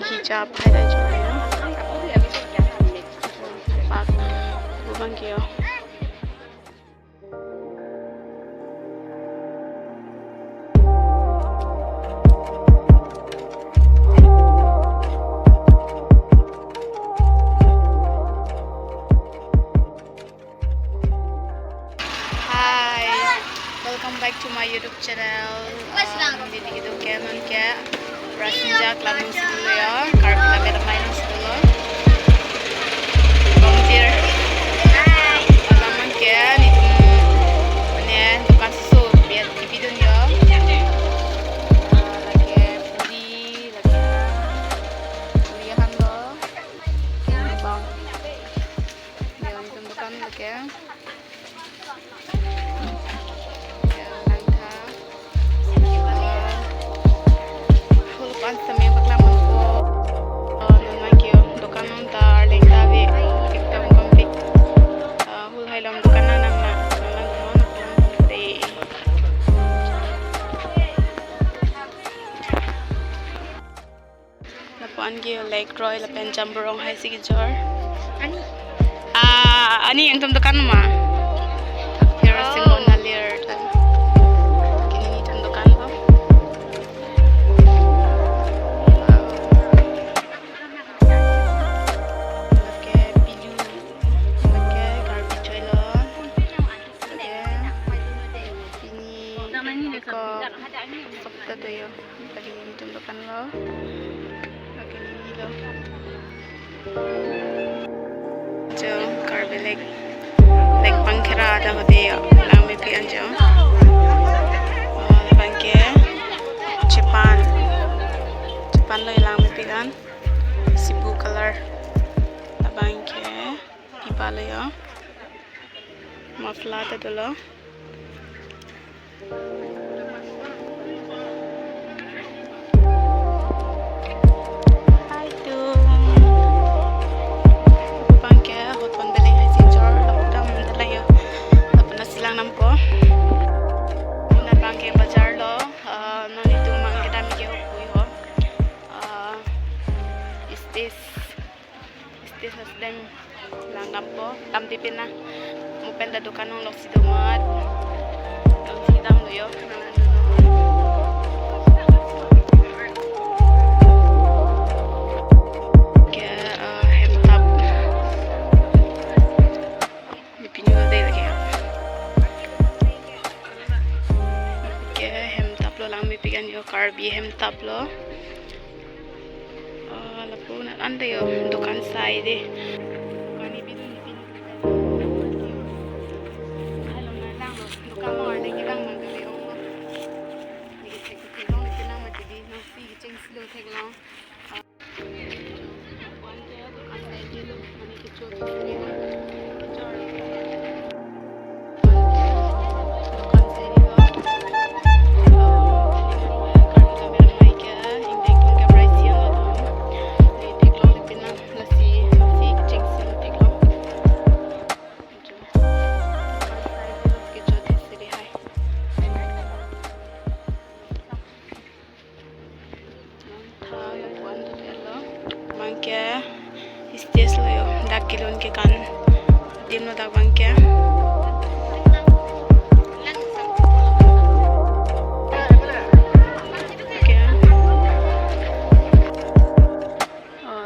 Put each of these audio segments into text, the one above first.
hijab hai jo pak bubang kyo. Welcome back to my YouTube channel. Dito gitu kanon kya Rasinja Aklam dulu ya. Karbi Lammet Amei dulu. Bangtir. Alaman kya nito mana dukan susu biar di video ya. Lagi pudi lagi kuliahan lo. Bang. Yang itu dukan lagi. Sampai paklaman ko naman kyo dukan ng darling tabi iktam konflik hulhay lang dukan na naman day lapuan kyo like roy lapen jamburong hai sige jor ani yang dukan ma here simbol na lir kini ni dukan ko. Ito yo, lagi ini tundukan lo, lagi ini lo. Jo, Karbi like pangkira ada hodi lang may pian jo. Bangke, Japan lo lang may pian, Cebu color. Bangke, iba lo yo, mafla ito lo. This has them langgam po tam tipin na mupen da dukan ng loksi dumat loksi dam doyo kaya hemtap Nepinu day lagi kaya hemtap lo lang bipigan yo Karbi hemtap lo. Lapunan anda yo dukan side deh. Kani bidu halo na lang dukan mo arne gilang magabi ong ni check ko long pinang matibi no si cheng slow thek long one day dukan side dilo mani ki chot ni bangke istes lo yo dak kilon ke kan dim no dak bangke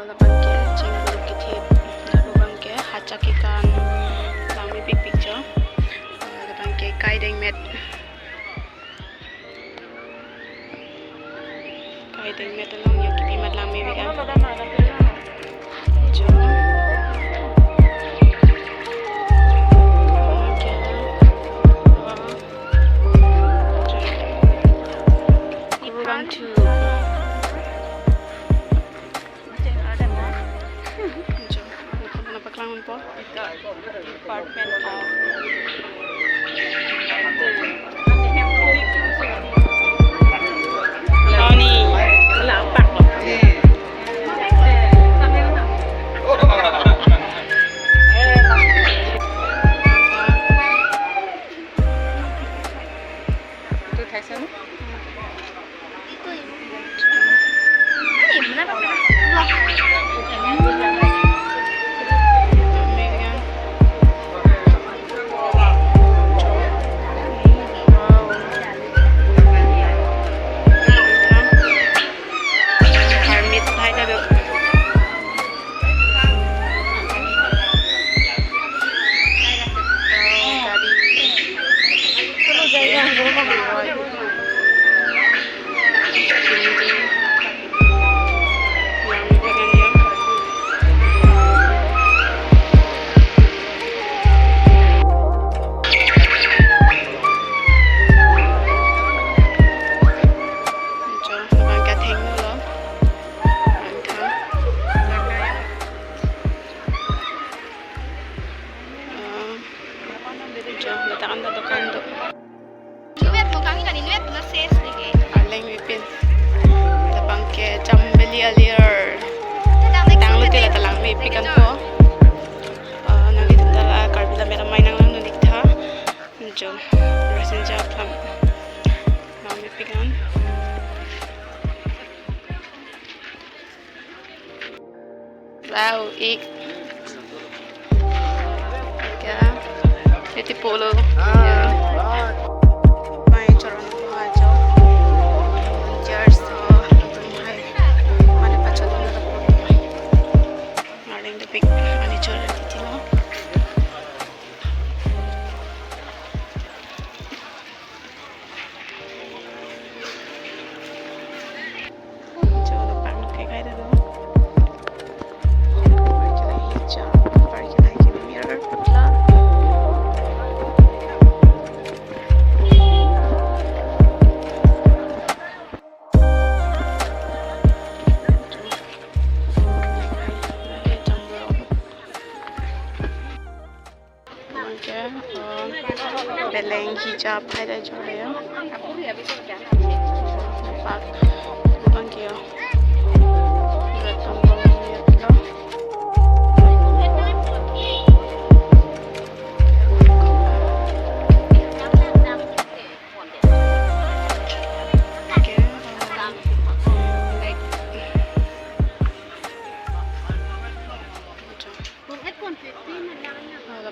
la bangke chinggul ke thip dak bangke hachak ke kan lami big picture la bangke kaideng met long yo kipi mat lami big department earlier. Tang lu tila talang mi pikan po. Nanti tentara Karbi Lammet Amei nang lang nunik tha. Jom Rasinja Aklam. Nang mi pikan. Wow, ik. Ya. Jadi polo. Mai coron ko ajo. Cheers to mai. Mane pachalo na ko. Maling the big ani coron ditilo. Beleng hijab ada juga ya. Pak, bukan kyo. Betul banget loh.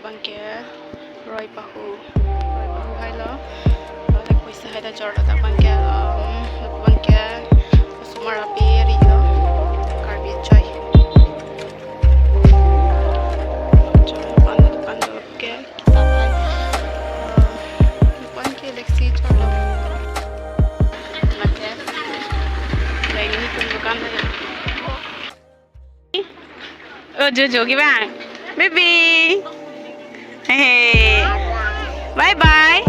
Bangke Roy Pahu hai lo tak puisa hai da jorda tak bangke sumar api ri lo Karbi choi pandu ke kitab hai bangke leksi jorda mate lagi ni pun dukan hai Jojo gimana baby. Hey, bye bye,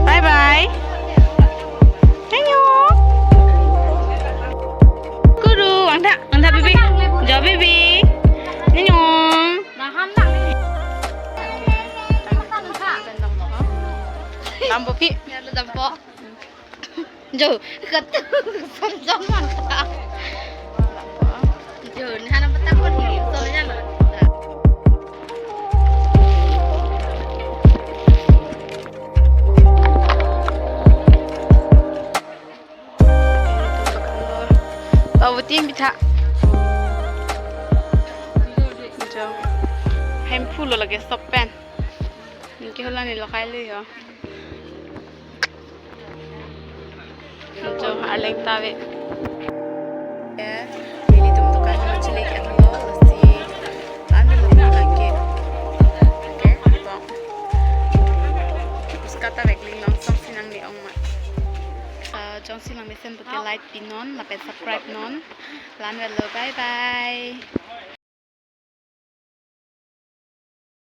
bye bye. Ayo, guru, angkat bibi, jauh bibi. Ayo. Lampu pi. Lampu. Jauh, ketu, perjaman tak. Jauh, ni hana petang pun ni, soalnya lah. Ting bita, jo, handful lagi stop pen, mungkin holan ni lokai le ya, jo, aleng tawe, ya, ini Dongmukak Karbi Lammet si, anu lebih lagi, okay, bang, uskata bekling langsung sinang ni ongma. Jong silang mesen putih like pinon, lapet subscribe non, lan wello bye bye.